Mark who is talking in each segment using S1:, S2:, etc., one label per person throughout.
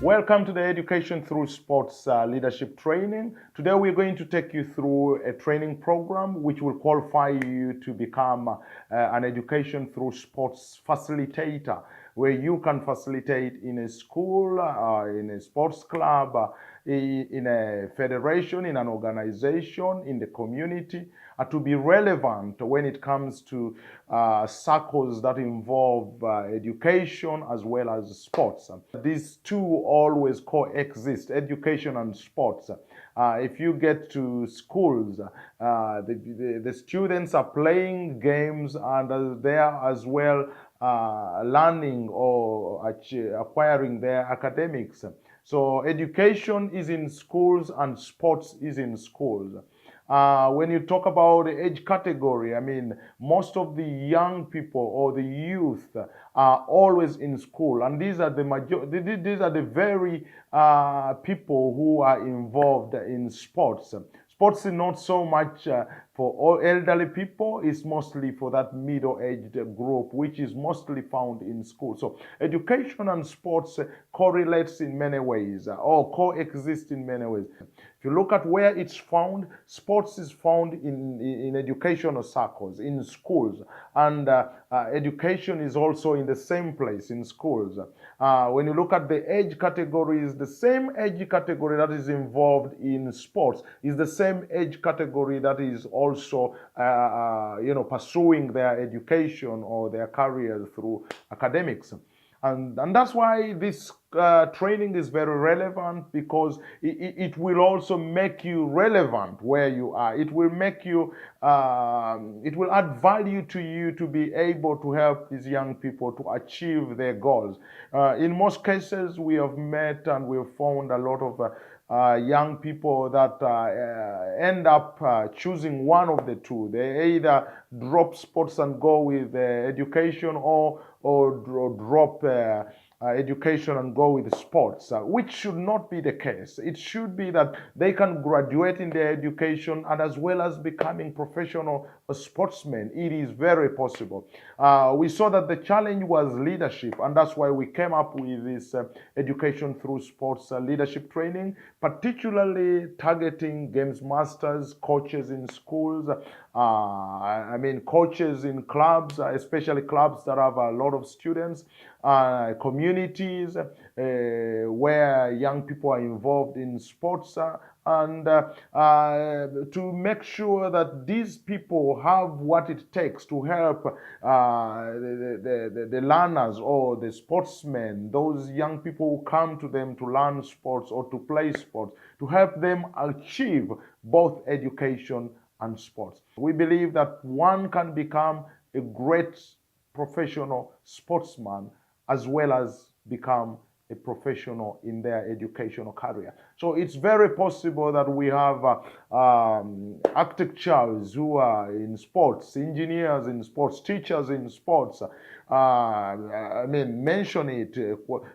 S1: Welcome to the Education Through Sports Leadership Training. Today we're going to take you through a training program which will qualify you to become an Education Through Sports facilitator, where you can facilitate in a school, in a sports club, in a federation, in an organization, in the community, to be relevant when it comes to circles that involve education as well as sports. These two always coexist, education and sports. If you get to schools, the students are playing games and they are as well learning or acquiring their academics. So education is in schools and sports is in schools. When you talk about the age category, I mean, most of the young people or the youth are always in school, and these are the very people who are involved in sports. Sports is not so much for all elderly people, it's mostly for that middle-aged group, which is mostly found in school. So education and sports correlates in many ways or coexist in many ways. If you look at where it's found, sports is found in educational circles, in schools, and education is also in the same place, in schools. When you look at the age categories, the same age category that is involved in sports is the same age category that is also pursuing their education or their career through academics. And that's why this training is very relevant, because it will also make you relevant where you are. It will make you, it will add value to you to be able to help these young people to achieve their goals. In most cases, we have met and we have found a lot of young people that end up choosing one of the two. They either drop sports and go with education, or drop education and go with sports, which should not be the case. It should be that they can graduate in their education and as well as becoming professional sportsmen. It is very possible. We saw that the challenge was leadership, and that's why we came up with this education through sports leadership training, particularly targeting games masters, coaches in schools, coaches in clubs, especially clubs that have a lot of students, communities where young people are involved in sports, and to make sure that these people have what it takes to help the learners or the sportsmen, those young people who come to them to learn sports or to play sports, to help them achieve both education and sports. We believe that one can become a great professional sportsman as well as become a professional in their educational career. So it's very possible that we have architects who are in sports, engineers in sports, teachers in sports, mention it,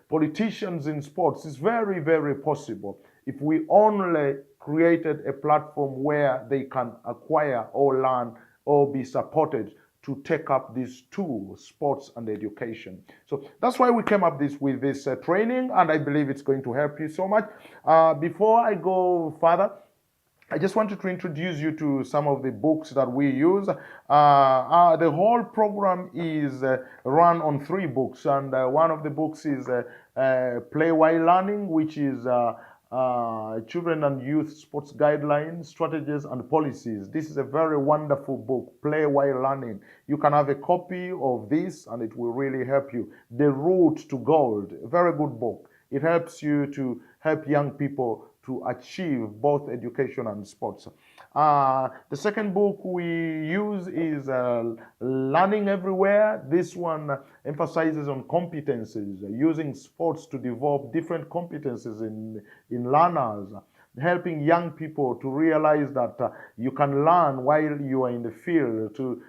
S1: politicians in sports. It's very, very possible if we only created a platform where they can acquire or learn or be supported to take up these two, sports and education. So that's why we came up with this training, and I believe it's going to help you so much. Before I go further, I just wanted to introduce you to some of the books that we use. The whole program is run on 3 books, and one of the books is Play While Learning, which is Children and Youth Sports Guidelines, Strategies and Policies. This is a very wonderful book, Play While Learning. You can have a copy of this and it will really help you. The Route to Gold, a very good book. It helps you to help young people to achieve both education and sports. The second book we use is Learning Everywhere. This one emphasizes on competencies, using sports to develop different competencies in learners, helping young people to realize that you can learn while you are in the field, to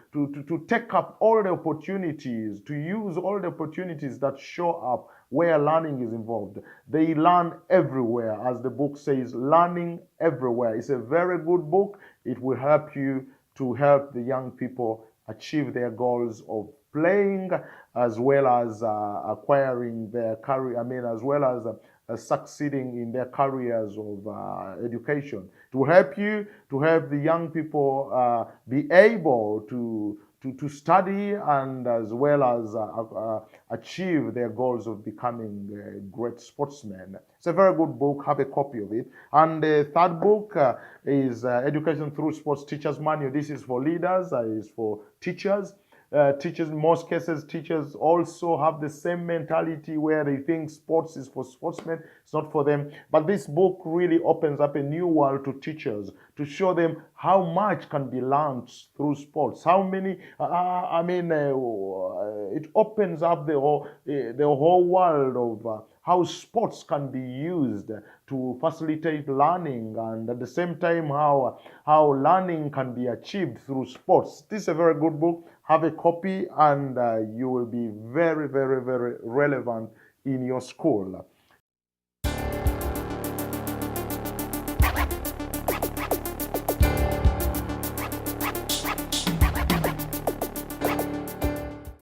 S1: take up all the opportunities, to use all the opportunities that show up where learning is involved. They learn everywhere, as the book says, Learning Everywhere. It's a very good book. It will help you to help the young people achieve their goals of playing as well as acquiring their career, as well as succeeding in their careers of education. It will help you to help the young people be able to study and as well as achieve their goals of becoming great sportsmen. It's a very good book. Have a copy of it. And the third book is Education Through Sports Teachers Manual. This is for leaders, is for teachers. Teachers, in most cases, teachers also have the same mentality where they think sports is for sportsmen. It's not for them. But this book really opens up a new world to teachers to show them how much can be learned through sports. How many? It opens up the whole world of how sports can be used to facilitate learning, and at the same time how learning can be achieved through sports. This is a very good book. Have a copy and you will be very, very, very relevant in your school.